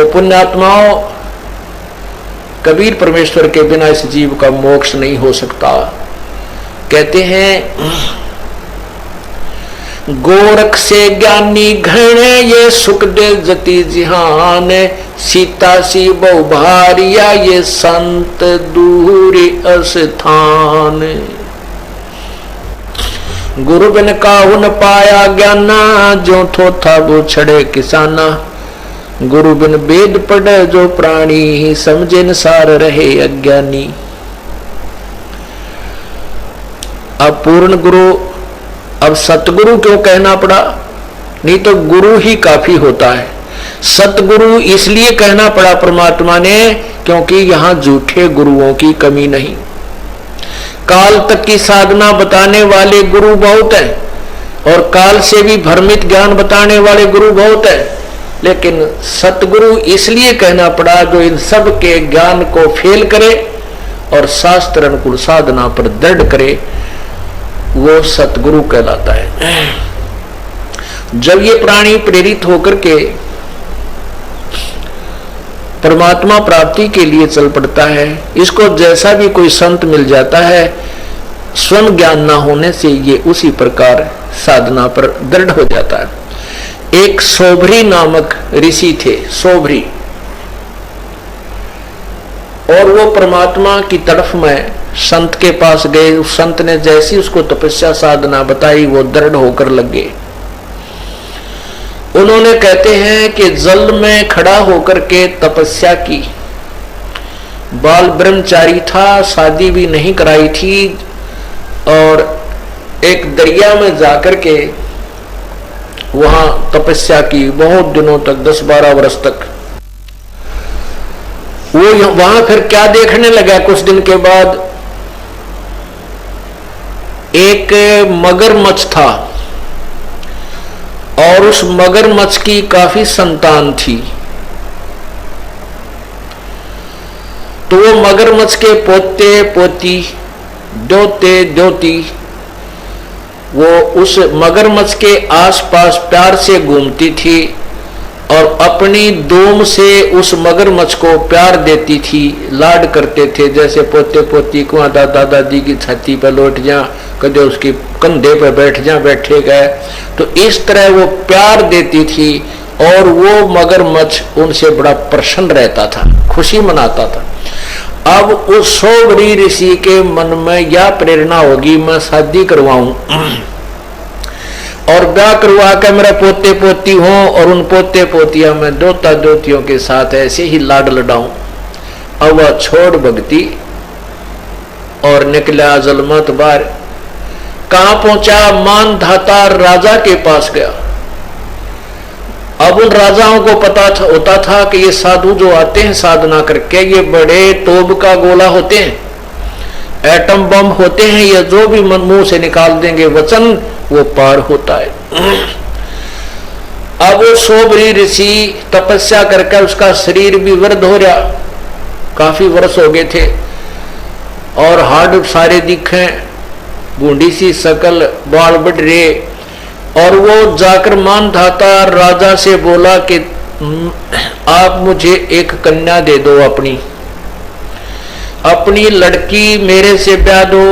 तो पुण्यात्माओं, कबीर परमेश्वर के बिना इस जीव का मोक्ष नहीं हो सकता। कहते हैं गोरख से ज्ञानी घण ये सुख दे जति जिहान, सीता सी बहु भारिया ये संत दूरी अस्थान। गुरु बिन काहू न पाया ज्ञाना, जो थो था वो छड़े किसाना। गुरु बिन वेद पढ़े जो प्राणी, समझे न सार रहे अज्ञानी। अब पूर्ण गुरु, अब सतगुरु क्यों कहना पड़ा? नहीं तो गुरु ही काफी होता है। सतगुरु इसलिए कहना पड़ा परमात्मा ने क्योंकि यहां झूठे गुरुओं की कमी नहीं। काल तक की साधना बताने वाले गुरु बहुत हैं और काल से भी भ्रमित ज्ञान बताने वाले गुरु बहुत हैं, लेकिन सतगुरु इसलिए कहना पड़ा जो इन सब के ज्ञान को फेल करे और शास्त्र अनुकूल साधना पर दृढ़ करे, वो सतगुरु कहलाता है। जब ये प्राणी प्रेरित होकर के परमात्मा प्राप्ति के लिए चल पड़ता है, इसको जैसा भी कोई संत मिल जाता है, स्वयं ज्ञान ना होने से ये उसी प्रकार साधना पर दृढ़ हो जाता है। एक सोभरी नामक ऋषि थे, सोभरी, और वो परमात्मा की तरफ में संत के पास गए। उस संत ने जैसी उसको तपस्या साधना बताई, वो दृढ़ होकर लग गए। उन्होंने कहते हैं कि जल में खड़ा होकर के तपस्या की। बाल ब्रह्मचारी था, शादी भी नहीं कराई थी, और एक दरिया में जाकर के वहां तपस्या की बहुत दिनों तक, 10-12 वर्ष तक। वो वहां फिर क्या देखने लगा, कुछ दिन के बाद एक मगरमच्छ था और उस मगरमच्छ की काफी संतान थी। तो वो मगरमच्छ के पोते पोती, दोते दोती, वो उस मगरमच्छ के आसपास प्यार से घूमती थी और अपनी दोम से उस मगरमच्छ को प्यार देती थी, लाड करते थे। जैसे पोते पोती को दादा दादी की छाती पर लौट जा, कदे उसके कंधे पर बैठ जा, बैठे गए, तो इस तरह वो प्यार देती थी और वो मगरमच्छ उनसे बड़ा प्रसन्न रहता था, खुशी मनाता था। अब उस सोबरी ऋषि के मन में यह प्रेरणा होगी, मैं शादी करवाऊं और ब्याह करवा के मेरा पोते पोती हो और उन पोते पोतिया में दोता दोतियों के साथ ऐसे ही लाड लडाऊं। अब वह छोड़ भक्ति और निकला जलमत बार। कहां पहुंचा? मानधाता राजा के पास गया। अब उन राजाओं को पता होता था कि ये साधु जो आते हैं साधना करके, ये बड़े तोब का गोला होते हैं, एटम बम होते हैं, ये जो भी मुंह से निकाल देंगे वचन वो पार होता है। अब वो सोबरी ऋषि तपस्या करके उसका शरीर भी वृद्ध हो रहा, काफी वर्ष हो गए थे, और हाड सारे दिखे, बूढ़ी सी शकल, बाल बढ़ रहे। और वो जाकर मानधाता राजा से बोला कि आप मुझे एक कन्या दे दो, अपनी लड़की मेरे से ब्याह दो।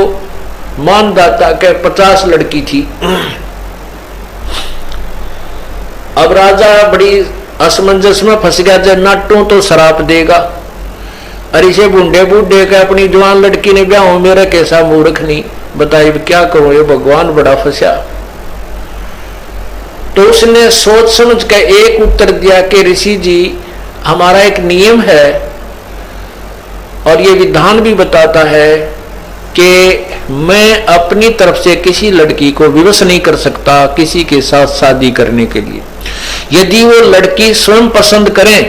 मानधाता के 50 लड़की थी। अब राजा बड़ी असमंजस में फंस गया, जब नाटू तो शराप देगा, अरे से बूढ़े बूढ़े के अपनी जवान लड़की ने ब्याह, मेरा कैसा मूर्ख नहीं, बताइए क्या करूं, ये भगवान बड़ा फंसा। तो उसने सोच समझ के एक उत्तर दिया कि ऋषि जी, हमारा एक नियम है और ये विधान भी बताता है कि मैं अपनी तरफ से किसी लड़की को विवश नहीं कर सकता किसी के साथ शादी करने के लिए। यदि वो लड़की स्वयं पसंद करें,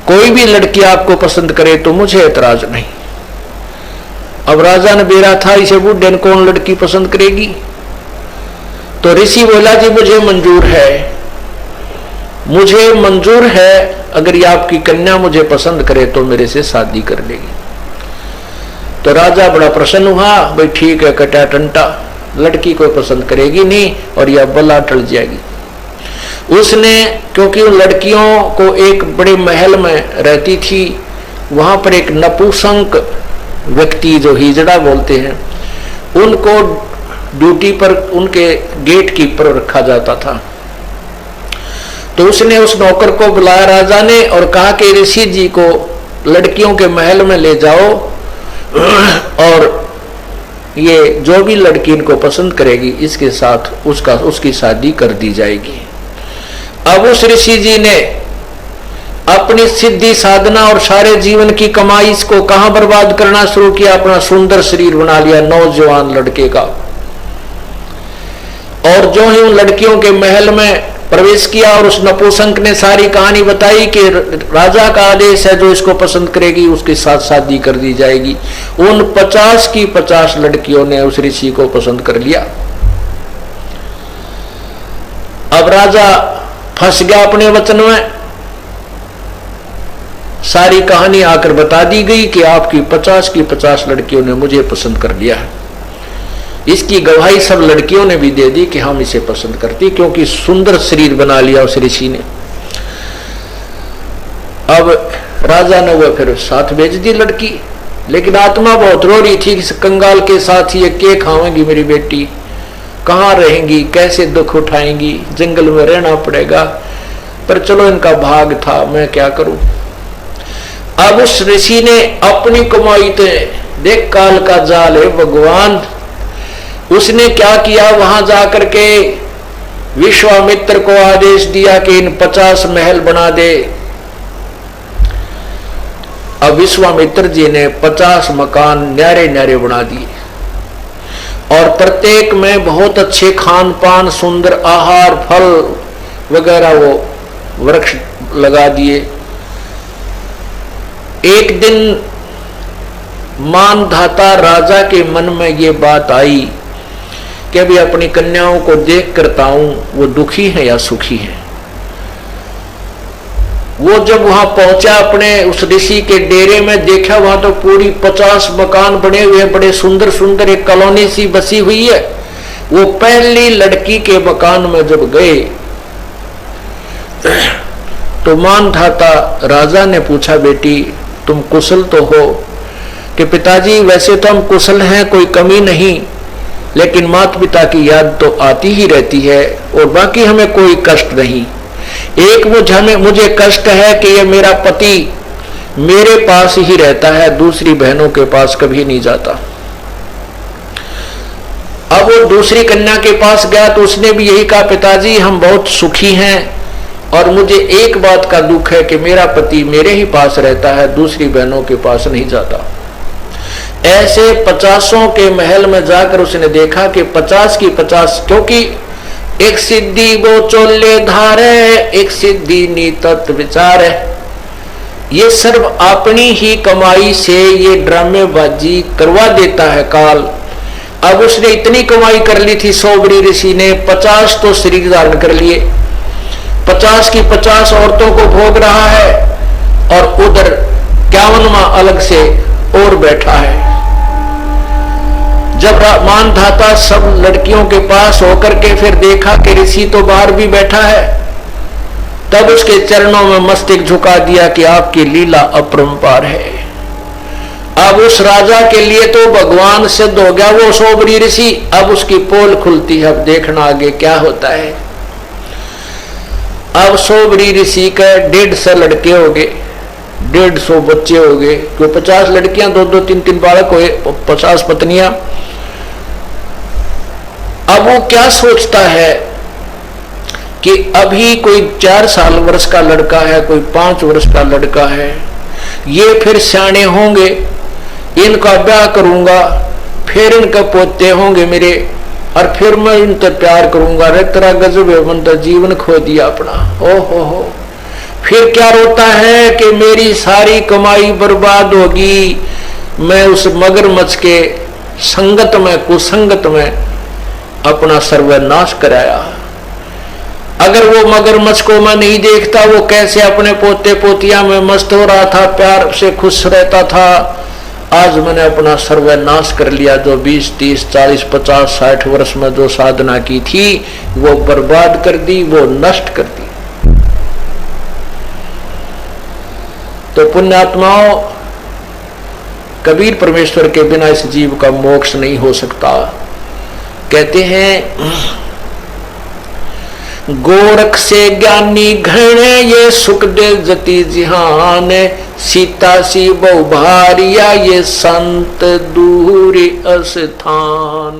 कोई भी लड़की आपको पसंद करे तो मुझे ऐतराज नहीं। अब राजा ने बेरा था, इसे बूढ़े ने कौन लड़की पसंद करेगी? तो ऋषि बोला जी मुझे मंजूर है, अगर ये आपकी कन्या मुझे पसंद करे तो मेरे से शादी कर लेगी। तो राजा बड़ा प्रसन्न हुआ, भाई ठीक है, कटा टंटा, लड़की को पसंद करेगी नहीं और यह बला टल जाएगी। उसने, क्योंकि उन लड़कियों को एक बड़े महल में रहती थी, वहां पर एक नपुंसक व्यक्ति जो हिजड़ा बोलते हैं, उनको ड्यूटी पर उनके गेट कीपर रखा जाता था। तो उसने उस नौकर को बुलाया राजा ने और कहा कि ऋषि जी को लड़कियों के महल में ले जाओ और ये जो भी लड़की इनको पसंद करेगी इसके साथ उसकी शादी कर दी जाएगी। अब उस ऋषि जी ने अपनी सिद्धि साधना और सारे जीवन की कमाई इसको कहां बर्बाद करना शुरू किया, अपना सुंदर शरीर बना लिया नौजवान लड़के का। और जो ही उन लड़कियों के महल में प्रवेश किया और उस नपुंसक ने सारी कहानी बताई कि राजा का आदेश है, जो इसको पसंद करेगी उसके साथ शादी कर दी जाएगी। उन 50 की 50 लड़कियों ने उस ऋषि को पसंद कर लिया। अब राजा फंस गया अपने वचन में। सारी कहानी आकर बता दी गई कि आपकी 50 की 50 लड़कियों ने मुझे पसंद कर लिया है। इसकी गवाही सब लड़कियों ने भी दे दी कि हम इसे पसंद करती, क्योंकि सुंदर शरीर बना लिया उस ऋषि ने। अब राजा ने वह फिर साथ भेज दी लड़की, लेकिन आत्मा बहुत रो रही थी कि कंगाल के साथ ये क्या खाएंगी मेरी बेटी, कहाँ रहेंगी, कैसे दुख उठाएंगी, जंगल में रहना पड़ेगा। पर चलो इनका भाग था, मैं क्या करूं। अब उस ऋषि ने अपनी कमाई थे, देख काल का जाल है भगवान, उसने क्या किया, वहां जाकर के विश्वामित्र को आदेश दिया कि इन 50 महल बना दे। अब विश्वामित्र जी ने 50 मकान न्यारे न्यारे बना दिए और प्रत्येक में बहुत अच्छे खान पान, सुंदर आहार, फल वगैरह वो वृक्ष लगा दिए। एक दिन मानधाता राजा के मन में ये बात आई कि अभी अपनी कन्याओं को देख करता हूं वो दुखी है या सुखी है। वो जब वहां पहुंचा अपने उस ऋषि के डेरे में, देखा वहां तो पूरी 50 मकान बने हुए, बड़े सुंदर सुंदर, एक कॉलोनी सी बसी हुई है। वो पहली लड़की के मकान में जब गए तो मानधाता राजा ने पूछा, बेटी तुम कुशल तो हो? कि पिताजी वैसे तो हम कुशल हैं, कोई कमी नहीं, लेकिन माता पिता की याद तो आती ही रहती है और बाकी हमें कोई कष्ट नहीं। एक मुझे कष्ट है कि ये मेरा पति मेरे पास ही रहता है, दूसरी बहनों के पास कभी नहीं जाता। अब वो दूसरी कन्या के पास गया तो उसने भी यही कहा, पिताजी हम बहुत सुखी हैं और मुझे एक बात का दुख है कि मेरा पति मेरे ही पास रहता है, दूसरी बहनों के पास नहीं जाता। ऐसे 50 के महल में जाकर उसने देखा कि 50 की 50, क्योंकि एक सिद्धि वो चोले धारे, एक सिद्धि नीतत विचार है, ये सर्व अपनी ही कमाई से ये ड्रामेबाजी करवा देता है काल। अब उसने इतनी कमाई कर ली थी, सोबरी ऋषि ने 50 तो शरीर धारण कर लिए, 50 की 50 औरतों को भोग रहा है और उधर 51वां अलग से और बैठा है। जब मानधाता सब लड़कियों के पास होकर के फिर देखा कि ऋषि तो बाहर भी बैठा है, तब उसके चरणों में मस्तक झुका दिया कि आपकी लीला अपरंपार है। अब उस राजा के लिए तो भगवान सिद्ध हो गया वो सोबरी ऋषि। अब उसकी पोल खुलती है, अब देखना आगे क्या होता है। अब सोबरी ऋषि के 150 लड़के हो गए, 150 बच्चे हो गए, क्यों 50 लड़कियां, 2-2, 3-3 बालक हुए, 50 पत्नियां। अब वो क्या सोचता है कि अभी कोई 4 साल वर्ष का लड़का है, कोई 5 वर्ष का लड़का है, ये फिर सियाने होंगे, इनका ब्याह करूंगा, फिर इनके पोते होंगे मेरे, और फिर मैं इनसे प्यार करूंगा। रे तेरा गजब है, बंदा जीवन खो दिया अपना। ओ हो, फिर क्या रोता है कि मेरी सारी कमाई बर्बाद होगी, मैं उस मगरमच्छ के संगत में, कुसंगत में अपना सर्वनाश कराया। अगर वो मगरमच्छ को मैं नहीं देखता, वो कैसे अपने पोते पोतिया में मस्त हो रहा था, प्यार से खुश रहता था, आज मैंने अपना सर्वनाश कर लिया। जो 20, 30, 40, 50, 60 वर्ष में जो साधना की थी वो बर्बाद कर दी, वो नष्ट कर दी। तो पुण्यात्माओं, कबीर परमेश्वर के बिना इस जीव का मोक्ष नहीं हो सकता। कहते हैं गोरख से ज्ञानी घण ये सुख दे जति जिहान, सीता सी बहु भारिया ये संत दूरी अस्थान।